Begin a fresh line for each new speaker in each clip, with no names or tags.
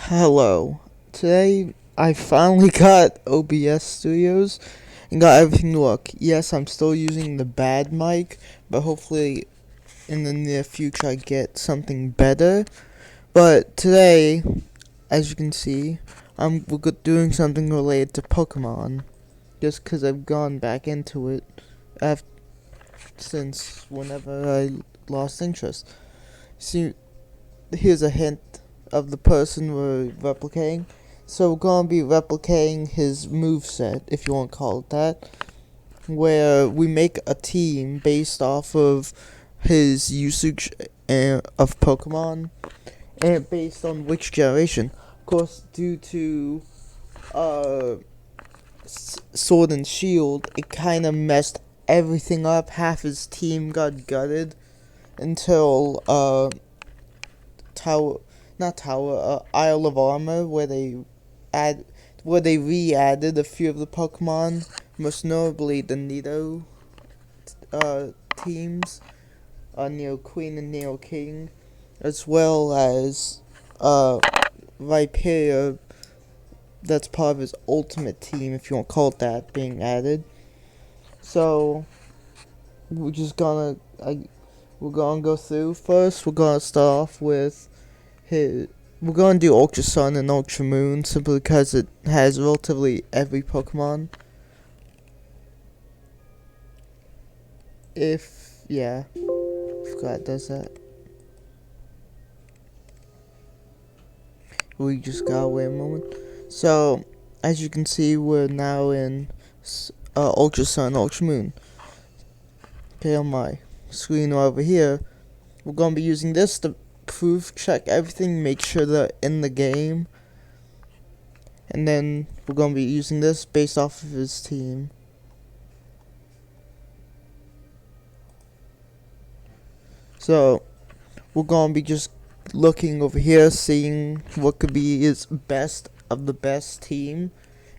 Hello. Today I finally got OBS Studios and got everything to work. Yes, I'm still using the bad mic, but hopefully in the near future I get something better. But today, as you can see, we're doing something related to Pokemon. Just because I've gone back into it since whenever I lost interest. See, here's a hint of the person we're replicating. So we're gonna be replicating his moveset, if you want to call it that, where we make a team based off of his usage of Pokemon and based on which generation. Of course, due to uh, Sword and Shield, it kind of messed everything up. Half his team got gutted until Tower, not Tower, Isle of Armor, add, where they re-added a few of the Pokemon, most notably the Nido teams, Neo Queen and Neo King, as well as Viperia. That's part of his ultimate team, if you want to call it that, being added. So we're just gonna we're gonna go through first. We're gonna start off with his. We're gonna do Ultra Sun and Ultra Moon simply because it has relatively every Pokemon. Yeah, forgot it does that. We just gotta wait a moment. So, as you can see, we're now in Ultra Sun, Ultra Moon. Okay, on my screen over here, we're gonna be using this to proof check everything, make sure they're in the game. And then we're gonna be using this based off of his team. So, we're gonna be just looking over here, seeing what could be his best of the best team,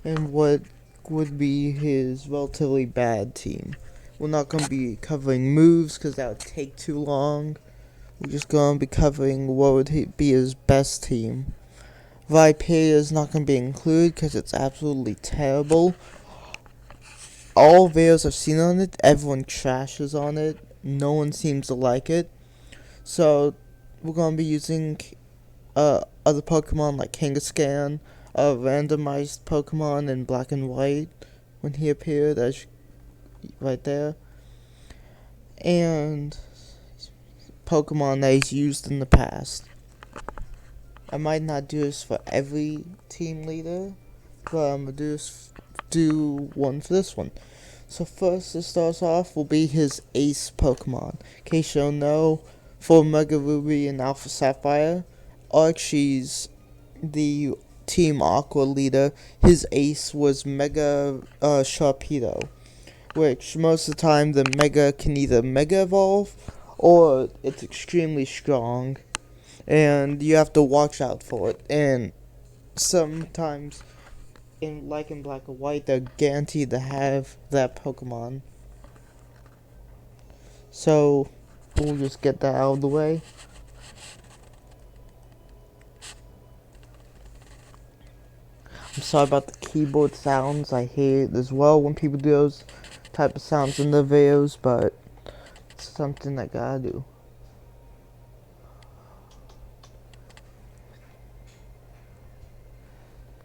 and what would be his relatively bad team. We're not gonna be covering moves, because that would take too long. We're just gonna be covering what would be his best team. Viperia is not gonna be included, because it's absolutely terrible. All videos I've seen on it, everyone trashes on it. No one seems to like it. So, we're going to be using other Pokemon like Kangaskhan, a randomized Pokemon in Black and White when he appeared, as right there, and Pokemon that he's used in the past. I might not do this for every team leader, but I'm going to do one for this one. So first, to start off, will be his ace Pokemon. In case you don't know, for Mega Ruby and Alpha Sapphire, Archie's the Team Aqua leader. His ace was Mega Sharpedo, which most of the time the Mega can either Mega Evolve or it's extremely strong, and you have to watch out for it. And sometimes, in Black and White, they're guaranteed to have that Pokemon. So we'll just get that out of the way. I'm sorry about the keyboard sounds. I hate it as well when people do those type of sounds in their videos, but it's something I gotta do.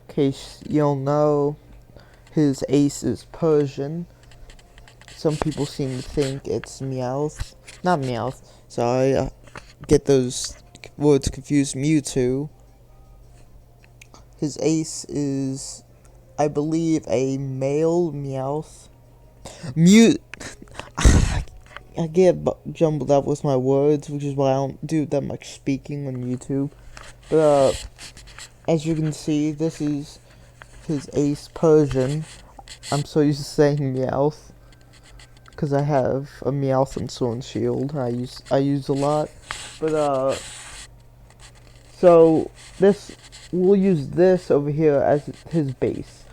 In case you don't know, his ace is Persian. Some people seem to think it's Meowth. Not Meowth. Sorry, I get those words confused. Mewtwo. His ace is, I believe, a male Meowth. I get jumbled up with my words, which is why I don't do that much speaking on YouTube. But, as you can see, this is his ace Persian. I'm so used to saying Meowth, because I have a Meowth and Sword and Shield. I use a lot. But, so, we'll use this over here as his base.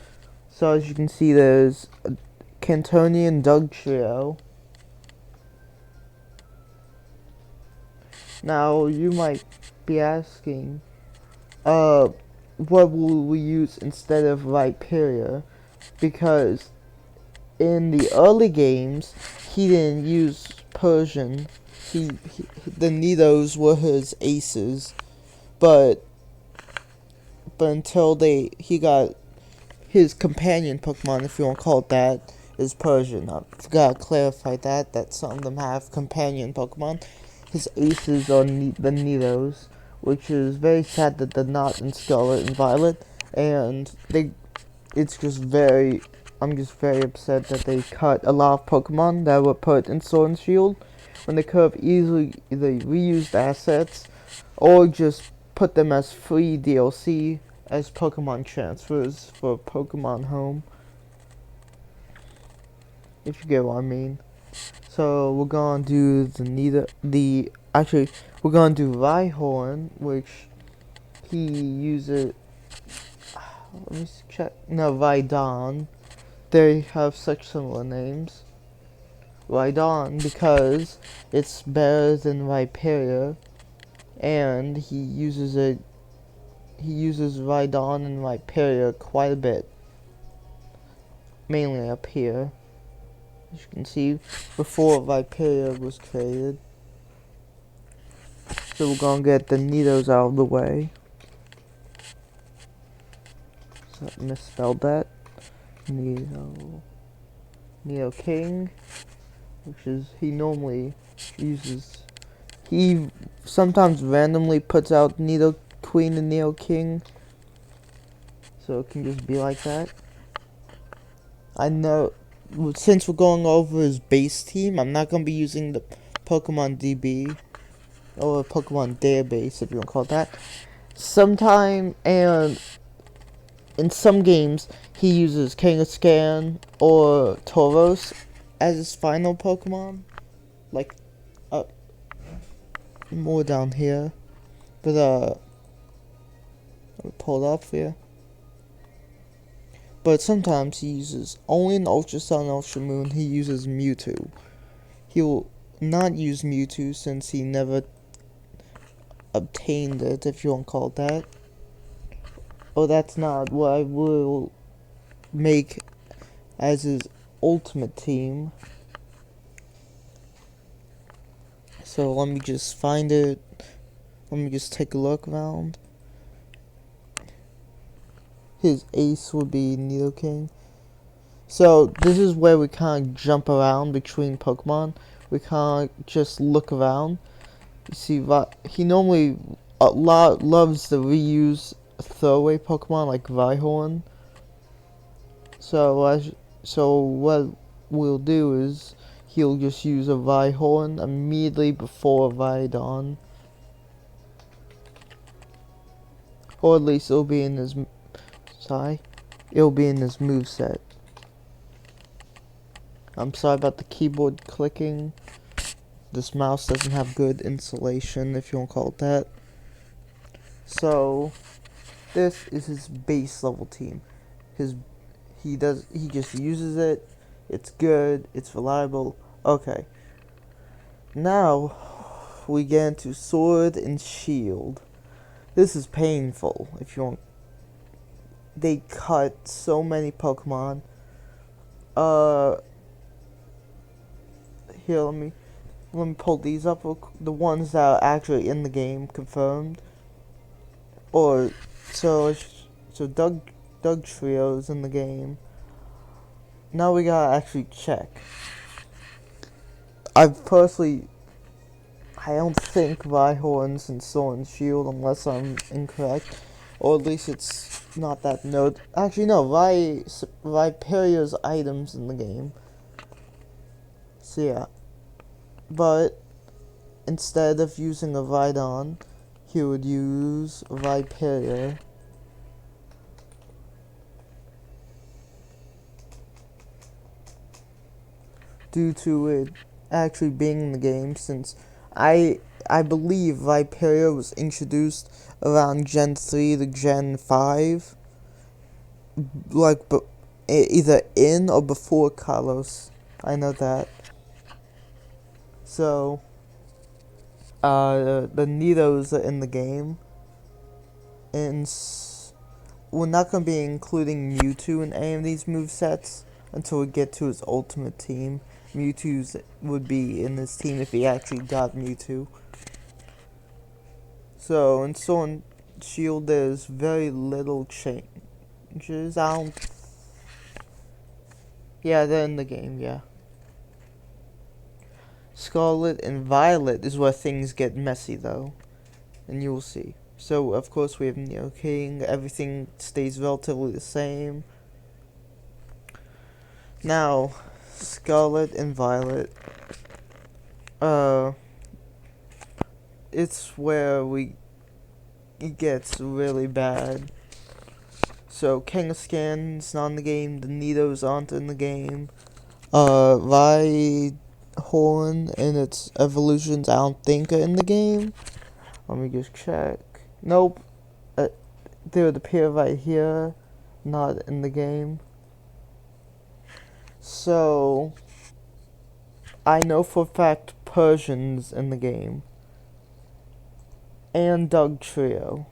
So, as you can see, there's a Cantonian Dugtrio. Now, you might be asking, what will we use instead of Viperia? Because in the early games, he didn't use Persian. The Nidos were his aces, but until he got his companion Pokemon, if you want to call it that, is Persian. I forgot to clarify that some of them have companion Pokemon. His aces are the Nidos, which is very sad that they're not in Scarlet and Violet, and it's just very, I'm just very upset that they cut a lot of Pokemon that were put in Sword and Shield when they could have easily either reused assets or just put them as free DLC as Pokemon transfers for Pokemon Home, if you get what I mean. So we're gonna do we're gonna do Rhyhorn, which he uses. Let me check. No, Rhydon. They have such similar names. Rhydon because it's better than Rhyperior, and he uses Rhydon and Rhyperior quite a bit, mainly up here. As you can see, before Viperia was created. So we're gonna get the Nidos out of the way. So I misspelled that. Nido King, which is he normally uses. He sometimes randomly puts out Nido Queen and Nido King, so it can just be like that. I know. Since we're going over his base team, I'm not gonna be using the Pokemon DB or Pokemon database, if you want to call it that. Sometime and in some games, he uses Kangaskhan or Tauros as his final Pokemon, like more down here. But let me pull it up here. But sometimes he uses, only in Ultra Sun and Ultra Moon, he uses Mewtwo. He will not use Mewtwo since he never obtained it, if you want to call it that. Oh, that's not what I will make as his ultimate team. So let me just find it. Let me just take a look around. His ace would be Nidoking. So this is where we kind of jump around between Pokemon. We kind of just look around. You see, he normally loves to reuse throwaway Pokemon like Rhyhorn. So what we'll do is he'll just use a Rhyhorn immediately before Rhydon, or at least it'll be in his moveset. I'm sorry about the keyboard clicking. This mouse doesn't have good insulation, if you want to call it that. So this is his base level team. He just uses it. It's good. It's reliable. Okay. Now we get into Sword and Shield. This is painful. If you want, they cut so many Pokemon. Here, let me pull these up. The ones that are actually in the game confirmed. Or so Doug Trio's in the game. Now we gotta actually check. I don't think Rhyhorn's in Sword and Shield unless I'm incorrect. Or at least it's not that note. Actually no, Rhyperia's items in the game. So yeah. But instead of using a Rhydon, he would use Rhyperia. Due to it actually being in the game, since I believe Rhyperia was introduced around Gen 3 to Gen 5, like either in or before Kalos. I know that. So the Nidos are in the game, and we're not gonna be including Mewtwo in any of these movesets until we get to his ultimate team. Mewtwo's would be in this team if he actually got Mewtwo. So in Sword and Shield, there's very little changes. Yeah, they're in the game. Yeah. Scarlet and Violet is where things get messy, though, and you will see. So of course we have Neo King. Everything stays relatively the same. Now, Scarlet and Violet. It's where it gets really bad. So Kangaskhan's not in the game. The Nidos aren't in the game. Rhyhorn and its evolutions I don't think are in the game. Let me just check. Nope. They would appear right here, not in the game. So I know for a fact Persian's in the game. And Doug Trio.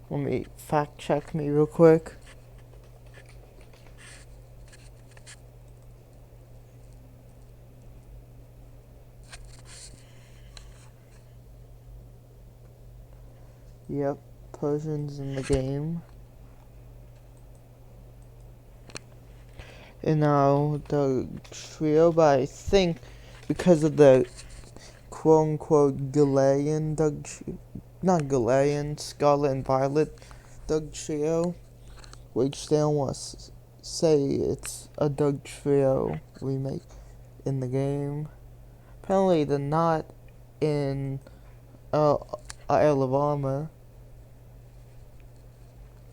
Let me fact check me real quick. Yep, Persian's in the game. And now the trio, but I think because of the quote-unquote Galarian not Galarian, Scarlet and Violet Doug Trio, which they don't want to say it's a Doug Trio remake in the game. Apparently they're not in Isle of Armor.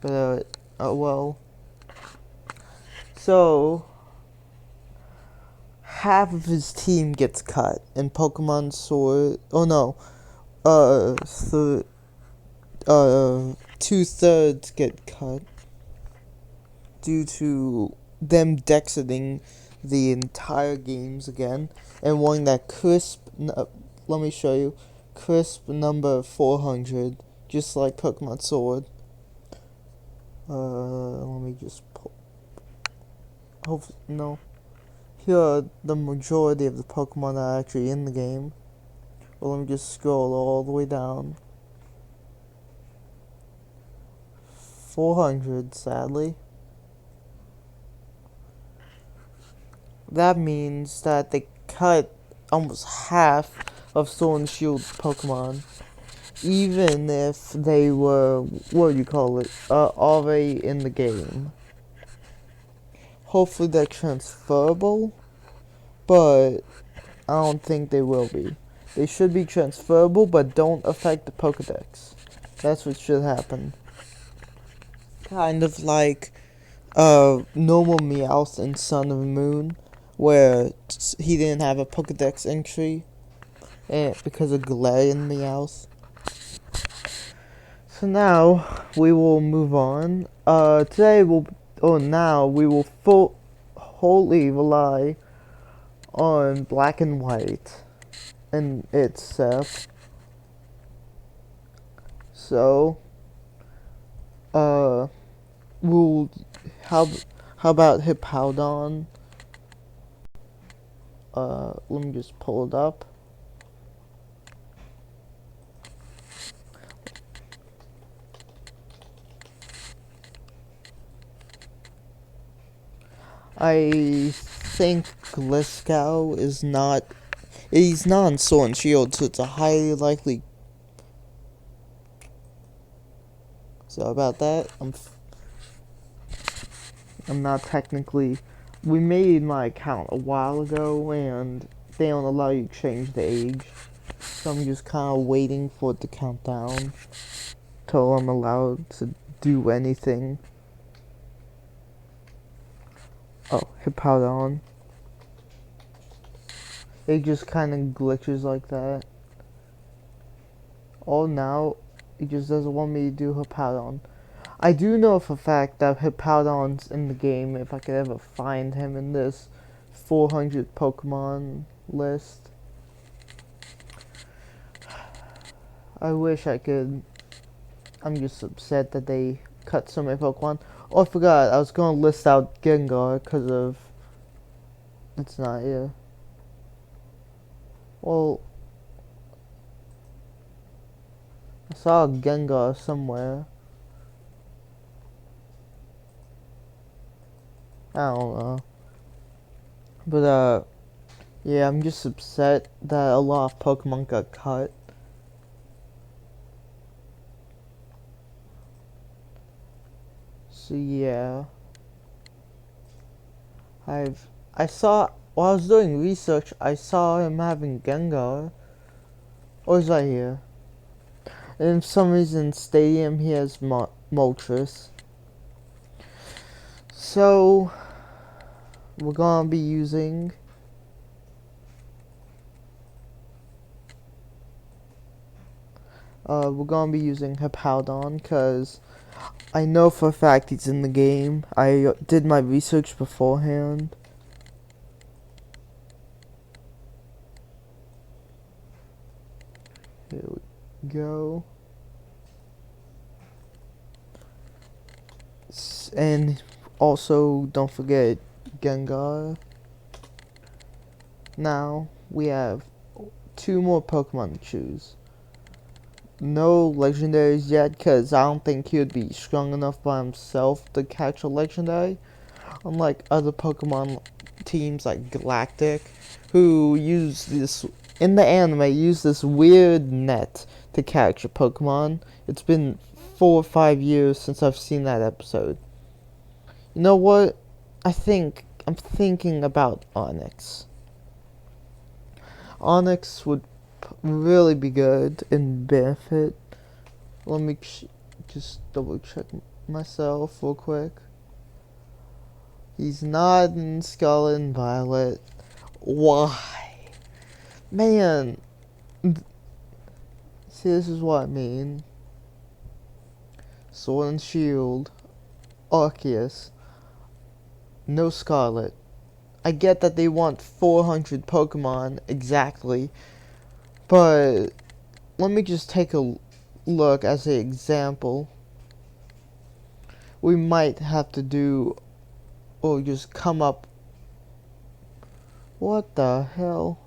But, well. So, half of his team gets cut in Pokemon Sword. Oh no. 2/3 get cut due to them dexiting the entire games again and wanting that crisp. Let me show you. Crisp number 400, just like Pokemon Sword. Let me just pull. No. Here are the majority of the Pokemon that are actually in the game. Well, let me just scroll all the way down. 400, sadly. That means that they cut almost half of Sword and Shield Pokemon. Even if they were, already in the game. Hopefully they're transferable, but I don't think they will be. They should be transferable, but don't affect the PokeDex. That's what should happen. Kind of like normal Meowth in Sun of the Moon, where he didn't have a PokeDex entry because of Galarian Meowth. So now we will move on. Now we will wholly rely on Black and White and itself. So, how about Hippowdon? Let me just pull it up. I think Gliscow is not. He's not on Sword and Shield, so it's a highly likely. So about that, I'm not technically. We made my account a while ago, and they don't allow you to change the age. So I'm just kind of waiting for it to count down till I'm allowed to do anything. Oh, Hippowdon. It just kind of glitches like that. Oh, now it just doesn't want me to do Hippowdon. I do know for a fact that Hippowdon's in the game if I could ever find him in this 400 Pokemon list. I wish I could. I'm just upset that they cut so many Pokemon. Oh, I forgot. I was going to list out Gengar because of it's not here. Well, I saw a Gengar somewhere. I don't know. But yeah, I'm just upset that a lot of Pokemon got cut. So yeah, I saw while I was doing research, I saw him having Gengar. Oh, he's right here. And for some reason, Stadium he has Moltres. So we're gonna be using Hippowdon because I know for a fact he's in the game. I did my research beforehand. Here we go. And also, don't forget Gengar. Now, we have 2 more Pokemon to choose. No legendaries yet, because I don't think he would be strong enough by himself to catch a legendary. Unlike other Pokemon teams like Galactic, who use this, in the anime, use this weird net to catch a Pokemon. It's been 4 or 5 years since I've seen that episode. You know what? I'm thinking about Onyx. Onyx would really be good and benefit. Let me just double check myself real quick. He's not in Scarlet and Violet. Why? Man. See, this is what I mean. Sword and Shield. Arceus. No Scarlet. I get that they want 400 Pokemon exactly. But let me just take a look as an example. We might have to do, or just come up. What the hell?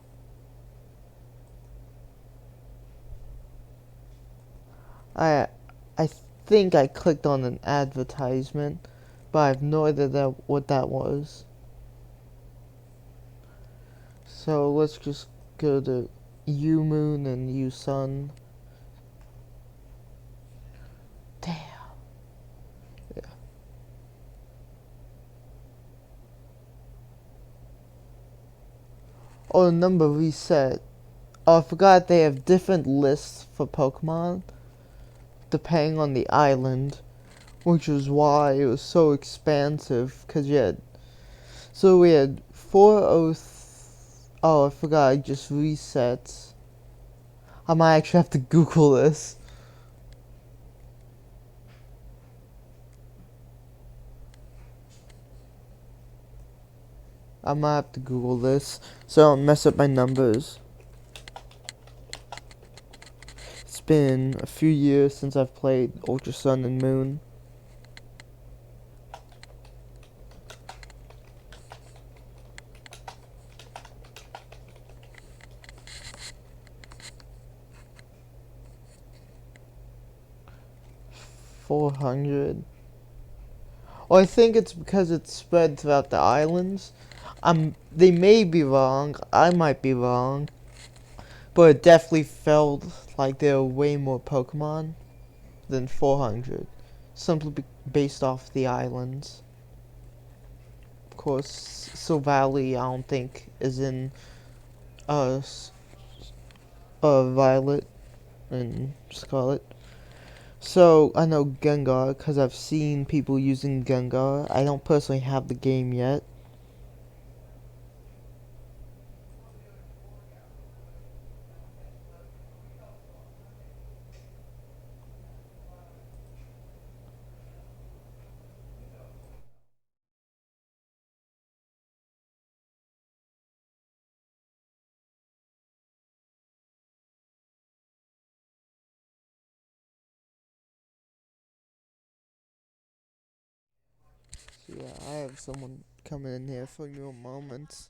I I think I clicked on an advertisement, but I have no idea what that was. So let's just go to U Moon and U Sun. Damn. Yeah. Oh, the number reset. Oh, I forgot they have different lists for Pokemon depending on the island, which is why it was so expansive. Cause so we had 403. Oh, I forgot. I just reset. I might actually have to Google this. I might have to Google this so I don't mess up my numbers. It's been a few years since I've played Ultra Sun and Moon. $400. Well, I think it's because it's spread throughout the islands. They may be wrong. I might be wrong. But it definitely felt like there were way more Pokemon than 400. Simply based off the islands. Of course, Silvally I don't think is in uh, Violet and Scarlet. So, I know Gengar because I've seen people using Gengar. I don't personally have the game yet. So yeah, I have someone coming in here for a moment.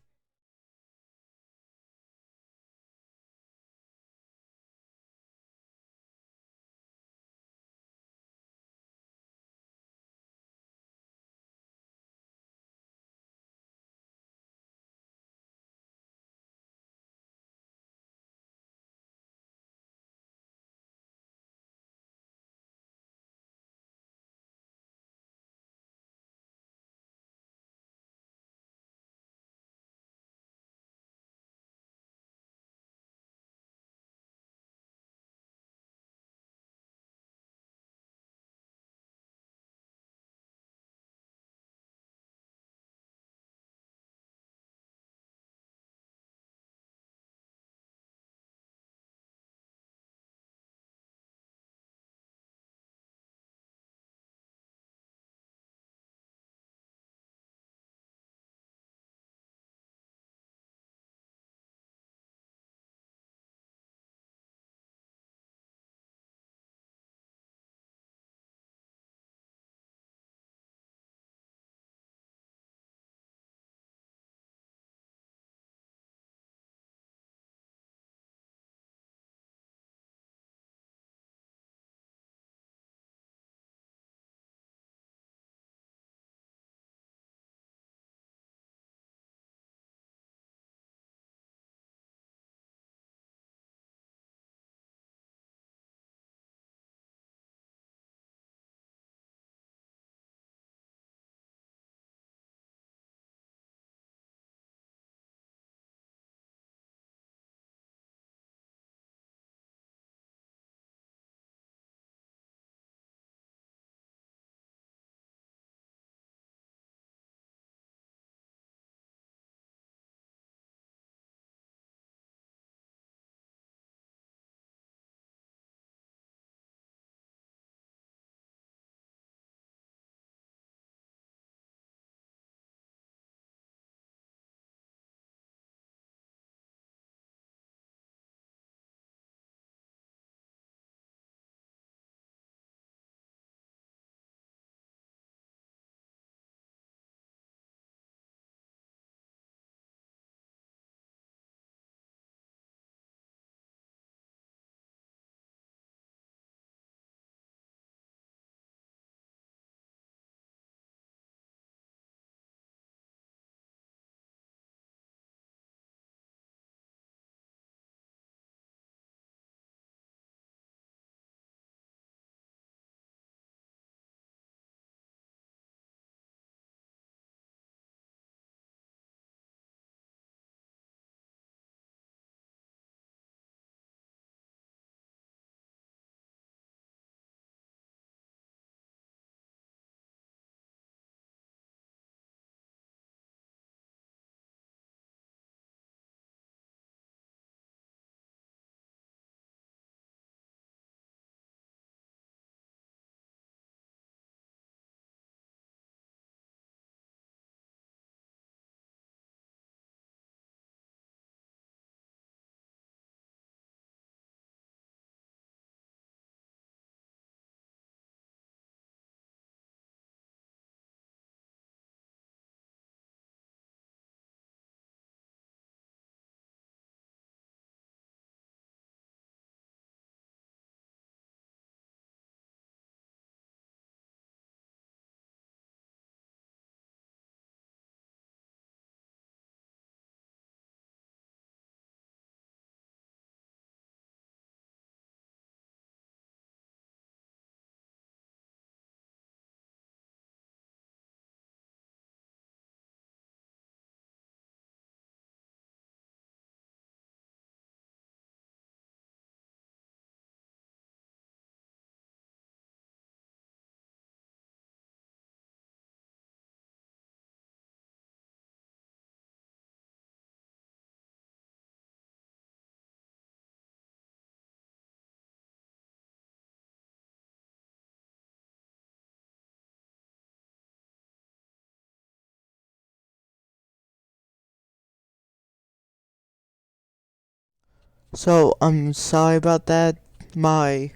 So I'm sorry about that. My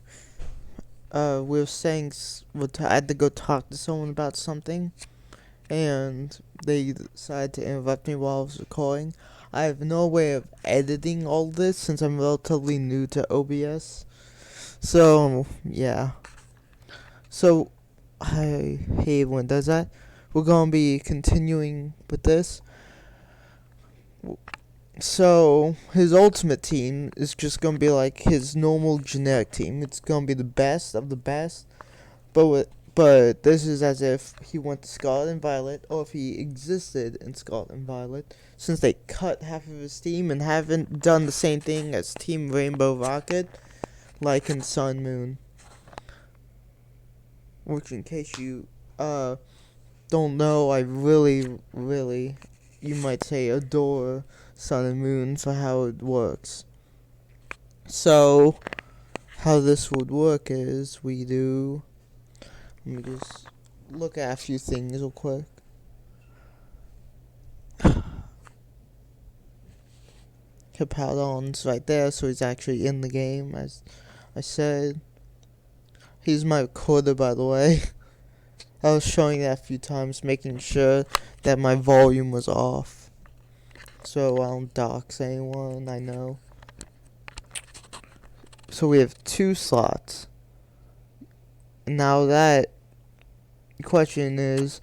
we were saying I had to go talk to someone about something, and they decided to interrupt me while I was recording. I have no way of editing all this since I'm relatively new to OBS. So, yeah. So, I hate when it does that. We're going to be continuing with this. So, his ultimate team is just going to be like his normal generic team. It's going to be the best of the best. But this is as if he went to Scarlet and Violet, or if he existed in Scarlet and Violet, since they cut half of his team and haven't done the same thing as Team Rainbow Rocket, like in Sun Moon. Which, in case you don't know, I really, you might say, adore Sun and Moon for how it works. So, how this would work is we do. Let me just look at a few things real quick. Hippowdon's right there, so he's actually in the game, as I said. He's my recorder, by the way. I was showing that a few times, making sure that my volume was off, so I don't dox anyone, I know. So we have 2 slots. Now that question is,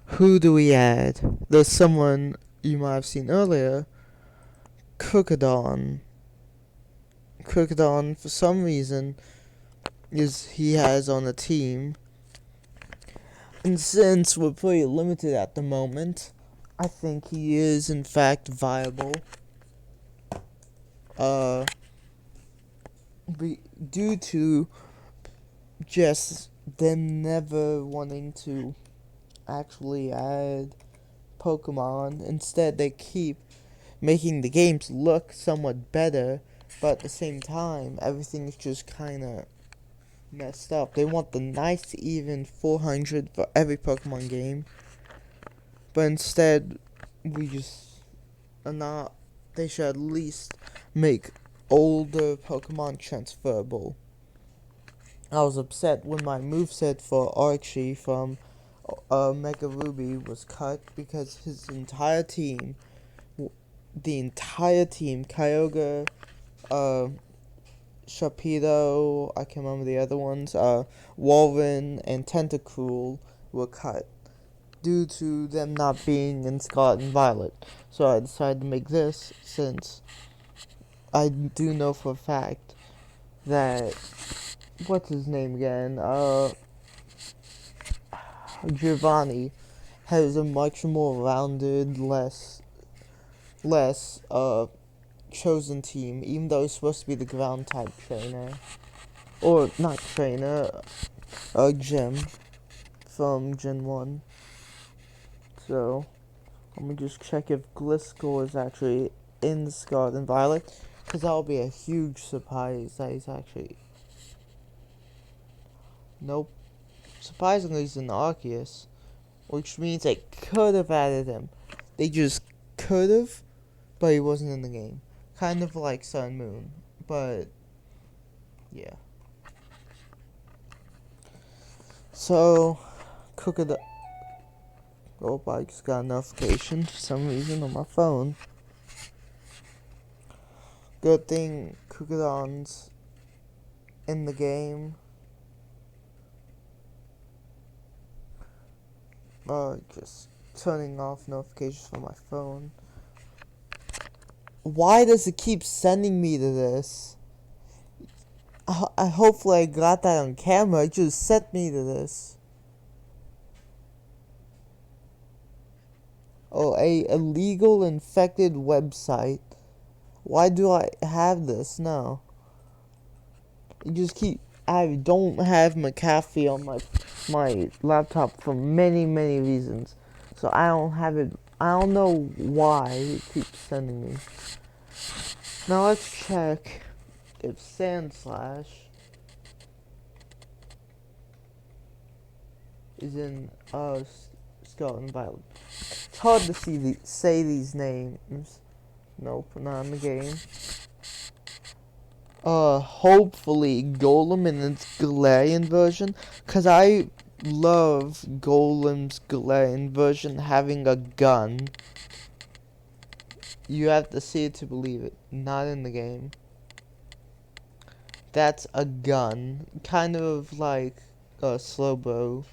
who do we add? There's someone you might have seen earlier, Crocodon. Crocodon, for some reason, he has on a team. And since we're pretty limited at the moment, I think he is in fact viable. Due to just them never wanting to actually add Pokemon. Instead, they keep making the games look somewhat better, but at the same time, everything's just kind of messed up. They want the nice even 400 for every Pokemon game, but instead, we just are not. They should at least make older Pokemon transferable. I was upset when my moveset for Archie from Mega Ruby was cut because his entire team, Kyogre, Sharpedo, I can't remember the other ones, Walrein, and Tentacruel were cut due to them not being in Scarlet and Violet. So I decided to make this, since I do know for a fact that, what's his name again, Giovanni has a much more rounded, less chosen team, even though he's supposed to be the ground type trainer. Or not trainer, gym from Gen 1. So, let me just check if Gliscor is actually in Scarlet and Violet, because that'll be a huge surprise that he's actually. Nope. Surprisingly, he's in Arceus, which means they could have added him. They just could have, but he wasn't in the game. Kind of like Sun Moon, but yeah. So, oh, I just got a notification for some reason on my phone. Good thing Crocodon's in the game. Just turning off notifications from my phone. Why does it keep sending me to this? Hopefully I got that on camera. It just sent me to this. Oh, a illegal infected website. Why do I have this now? I don't have McAfee on my laptop for many reasons. So I don't have it. I don't know why it keeps sending me. Now let's check if Sandslash is in Scarlet and Violet. It's hard to say these names. Nope, not in the game. Hopefully Golem in its Galarian version, cause I love Golem's Glen version having a gun. You have to see it to believe it. Not in the game. That's a gun. Kind of like a slow bow.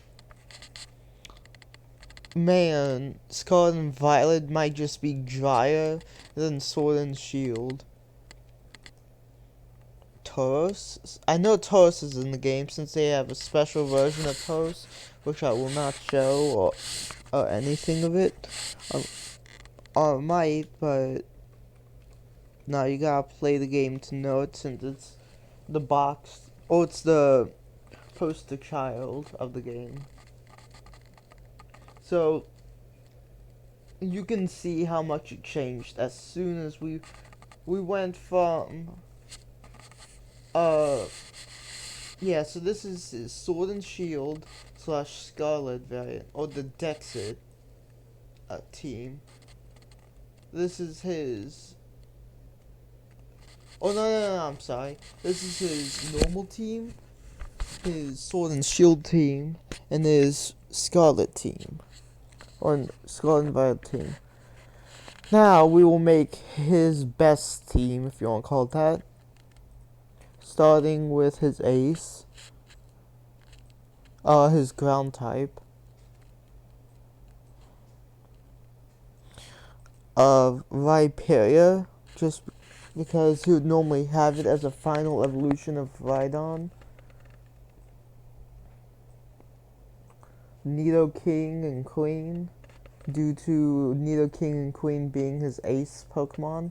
Man, Scarlet and Violet might just be drier than Sword and Shield. Tauros? I know Tauros is in the game since they have a special version of Tauros, which I will not show or anything of it. Or might, but no, you gotta play the game to know it since it's the box. Oh, it's the poster child of the game. So you can see how much it changed as soon as we went from yeah, so this is his Sword and Shield / Scarlet variant, or the Dexit team. This is his. Oh no, I'm sorry. This is his normal team, his Sword and Shield team, and his Scarlet team, or Scarlet and Violet team. Now we will make his best team, if you want to call it that. Starting with his ace, his ground type, Viperia, just because he would normally have it as a final evolution of Rhydon. Nidoking and Queen, due to Nidoking and Queen being his ace Pokemon.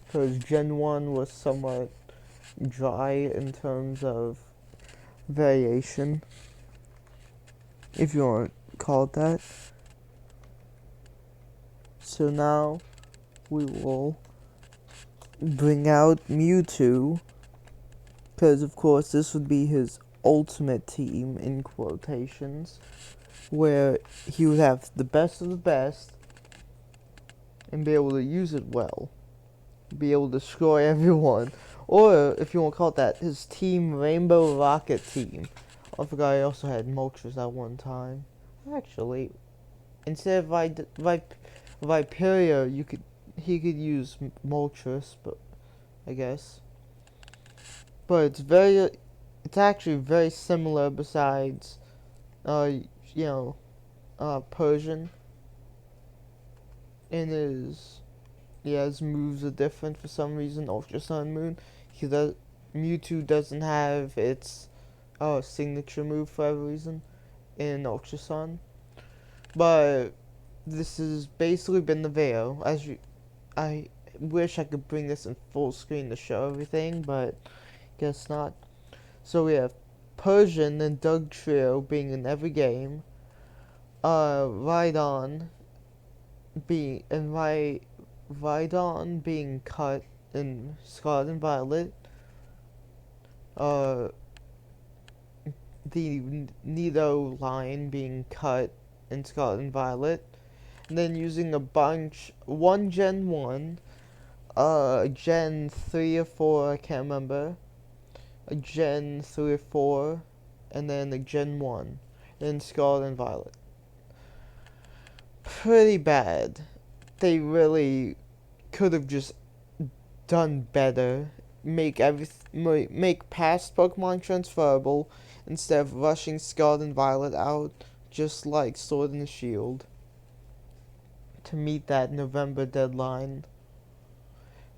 Because Gen 1 was somewhat dry in terms of variation, if you want to call it that. So now we will bring out Mewtwo, because of course this would be his ultimate team in quotations, where he would have the best of the best and be able to use it well, be able to destroy everyone. Or if you want to call it that, his team Rainbow Rocket team. I forgot I also had Moltres at one time. Actually, instead of Viperia, he could use Moltres, but I guess. But it's actually very similar. Besides, Persian, and his moves are different for some reason. Ultra Sun Moon, Mewtwo doesn't have its signature move for every reason in Ultra Sun, but this has basically been the video. I wish I could bring this in full screen to show everything, but guess not. So we have Persian and Doug Trio being in every game. Rhydon being cut in Scarlet and Violet. The Nido line being cut in Scarlet and Violet. And then using one Gen 1, Gen 3 or 4, I can't remember, a Gen 3 or 4, and then a Gen 1 in Scarlet and Violet. Pretty bad. They really could have just done better. Make past Pokemon transferable instead of rushing Scarlet and Violet out, just like Sword and Shield, to meet that November deadline.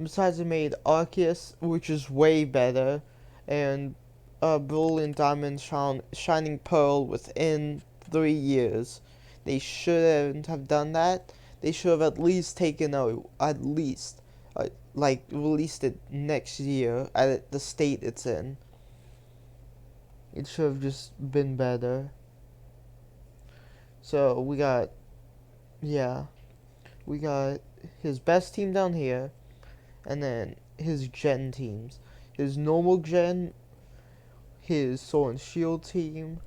Besides, they made Arceus, which is way better, and Brilliant Diamond Shining Pearl within 3 years. They shouldn't have done that. They should have at least released it next year at the state it's in. It should have just been better. So we got his best team down here, and then his Gen teams. His normal Gen, his Sword and Shield team,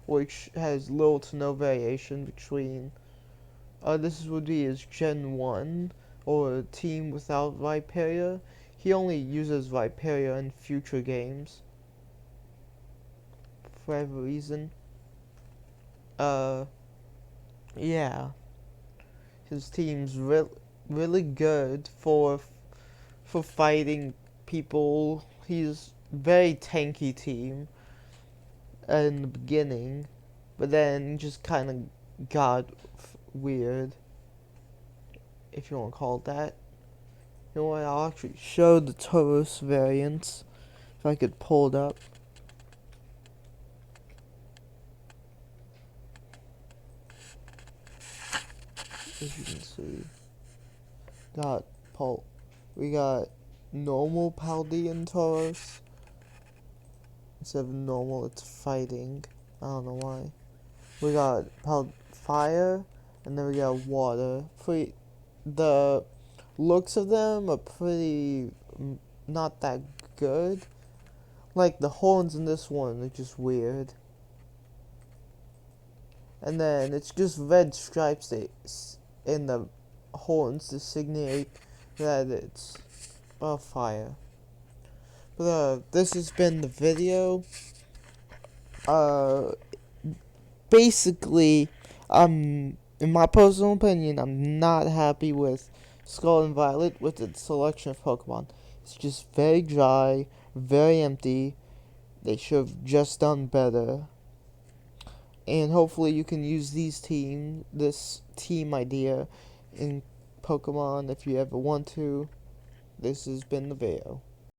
which has little to no variation between. This would be his Gen 1, or team without Viperia. He only uses Viperia in future games. for every reason. Yeah, his team's really good for fighting people. He's very tanky team in the beginning, but then just kind of got weird, if you want to call it that. You know what, I'll actually show the Tauros variants, if I could pull it up. As you can see, we got normal Paldean Tauros. Instead of normal, it's fighting. I don't know why. We got fire, and then we got water. The looks of them are pretty not that good. Like the horns in this one are just weird. And then it's just red stripes in the horns to signal that it's fire. But this has been the video. Basically, in my personal opinion, I'm not happy with Skull and Violet with its selection of Pokemon. It's just very dry, very empty. They should have just done better. And hopefully you can use this team idea in Pokemon if you ever want to. This has been the video.